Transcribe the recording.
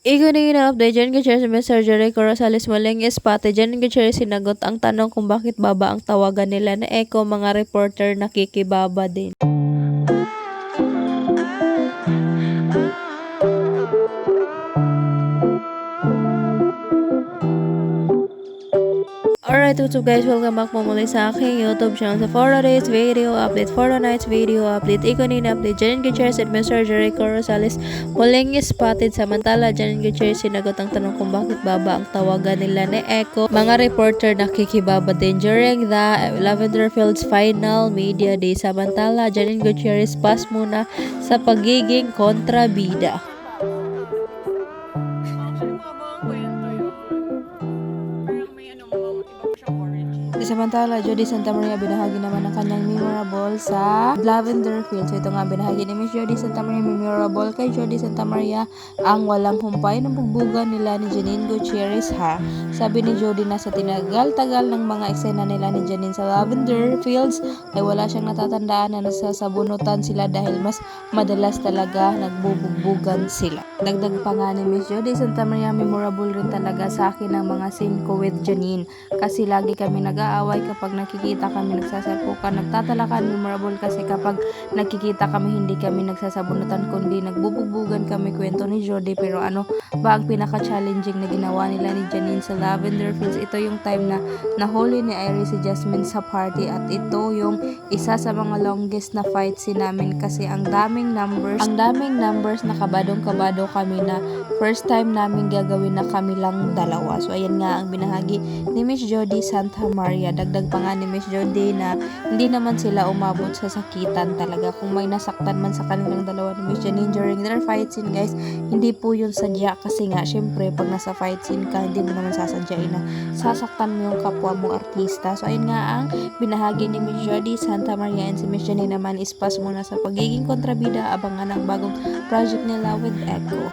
Ikuning na-update dyan ka si Mr. Jericho Rosales muling spotted dyan ka sinagot ang tanong kung bakit baba ang tawagan nila na Echo, mga reporter nakikibaba din. Alright, what's up guys? Welcome back po muli sa aking YouTube channel. So for today's video update, for tonight's video update, ikunin update, Janine Gutierrez at Mr. Jericho Rosales muling spotted. Samantala, Janine Gutierrez sinagot ang tanong kung bakit baba ang tawagan nila ni Echo. Mga reporter nakikibaba din during the Lavender Fields final media day. Samantala, Janine Gutierrez pass muna sa pagiging kontrabida. Samantala, Jody Santa Maria binahagi naman ang kanyang memorable sa Lavender Fields. So, ito nga binahagi ni Miss Jody Santa Maria, memorable kay Jody Santa Maria ang walang humpay ng bugbugan nila ni Janine Gutierrez ha. Sabi ni Jody na sa tinagal-tagal ng mga eksena nila ni Janine sa Lavender Fields ay wala siyang natatandaan na nasasabunutan sila dahil mas madalas talaga nagbubugbugan sila. Dagdag pa nga ni Miss Jody Santa Maria, memorable rin talaga sa akin ang mga scene ko with Janine kasi lagi kami nag-aaway kapag nakikita kami nagsasalpukan, nagtatalakan. Memorable kasi kapag nakikita kami hindi kami nagsasabunutan kundi nagbubugbugan kami, kwento ni Jody. Pero ano ba ang pinaka-challenging na ginawa nila ni Janine sa Lavender Fields? Ito yung time na nahuli ni Iris si Jasmine sa party at ito yung isa sa mga longest na fight namin kasi ang daming numbers na kabadong-kabado kami na first time namin gagawin na kami lang dalawa. So ayan nga ang binahagi ni Miss Jody Santa Maria. Dagdag pa nga ni Miss Jody na hindi naman sila umabot sa sakitan talaga. Kung may nasaktan man sa kanilang dalawa ni Miss Janine during their fight scene guys, hindi po yun sadya kasi nga syempre pag nasa fight scene ka, hindi mo naman sasadyain na sasaktan mo yung kapwa mo artista. So ayun nga ang binahagi ni Miss Jody Santa Maria, and si Miss Janine naman is pass muna sa pagiging kontrabida. Abangan ang bagong project nila with Echo.